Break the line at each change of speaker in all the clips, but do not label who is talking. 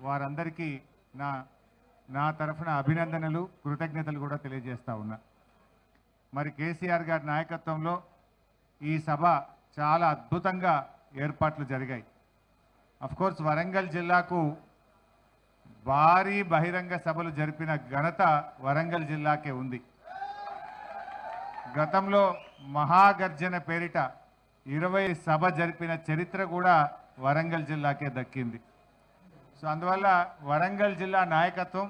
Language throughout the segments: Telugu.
వారందరికీ నా నా తరఫున అభినందనలు కృతజ్ఞతలు కూడా తెలియజేస్తా ఉన్నా. మరి కేసీఆర్ గారి నాయకత్వంలో ఈ సభ చాలా అద్భుతంగా ఏర్పాట్లు జరిగాయి. కోర్స్ వరంగల్ జిల్లాకు భారీ బహిరంగ సభలు జరిపిన ఘనత వరంగల్ జిల్లాకే ఉంది. గతంలో మహాగర్జన పేరిట 20 సభ జరిపిన చరిత్ర కూడా వరంగల్ జిల్లాకే దక్కింది. సో అందువల్ల వరంగల్ జిల్లా నాయకత్వం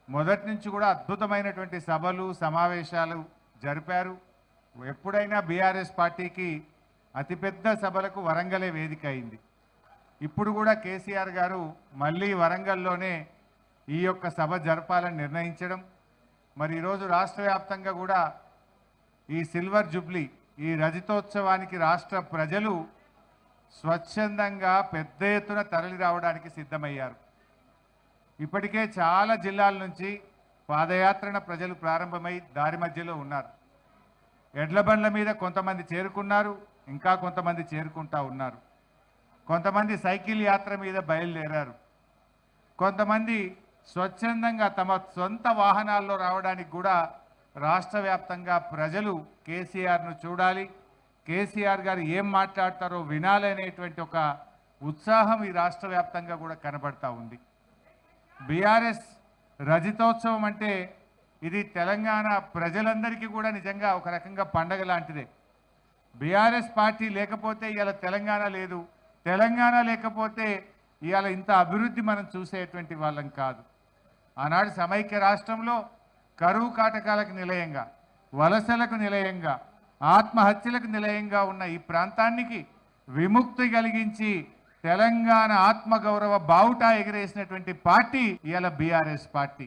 మొదటి నుంచి కూడా అద్భుతమైనటువంటి సభలు సమావేశాలు జరిపారు. ఎప్పుడైనా బీఆర్ఎస్ పార్టీకి అతిపెద్ద సభలకు వరంగలే వేదిక అయింది. ఇప్పుడు కూడా కేసీఆర్ గారు మళ్ళీ వరంగల్లోనే ఈ యొక్క సభ జరపాలని నిర్ణయించడం, మరి ఈరోజు రాష్ట్ర వ్యాప్తంగా కూడా ఈ సిల్వర్ జూబ్లీ ఈ రజతోత్సవానికి రాష్ట్ర ప్రజలు స్వచ్ఛందంగా పెద్ద ఎత్తున తరలి రావడానికి సిద్ధమయ్యారు. ఇప్పటికే చాలా జిల్లాల నుంచి పాదయాత్రన ప్రజలు ప్రారంభమై దారి మధ్యలో ఉన్నారు. ఎడ్ల బండ్ల మీద కొంతమంది చేరుకున్నారు, ఇంకా కొంతమంది చేరుకుంటా ఉన్నారు. కొంతమంది సైకిల్ యాత్ర మీద బయలుదేరారు. కొంతమంది స్వచ్ఛందంగా తమ సొంత వాహనాల్లో రావడానికి కూడా రాష్ట్ర వ్యాప్తంగా ప్రజలు కేసీఆర్ను చూడాలి, కేసీఆర్ గారు ఏం మాట్లాడతారో వినాలి అనేటువంటి ఒక ఉత్సాహం ఈ రాష్ట్ర వ్యాప్తంగా కూడా కనబడతా ఉంది. బీఆర్ఎస్ రజతోత్సవం అంటే ఇది తెలంగాణ ప్రజలందరికీ కూడా నిజంగా ఒక రకంగా పండగ లాంటిదే. బీఆర్ఎస్ పార్టీ లేకపోతే ఇవాళ తెలంగాణ లేదు, తెలంగాణ లేకపోతే ఇవాళ ఇంత అభివృద్ధి మనం చూసేటువంటి వాళ్ళం కాదు. ఆనాడు సమైక్య రాష్ట్రంలో కరువు కాటకాలకు నిలయంగా, వలసలకు నిలయంగా, ఆత్మహత్యలకు నిలయంగా ఉన్న ఈ ప్రాంతానికి విముక్తి కలిగించి తెలంగాణ ఆత్మగౌరవ బావుటా ఎగిరేసినటువంటి పార్టీ ఇవాళ బీఆర్ఎస్ పార్టీ.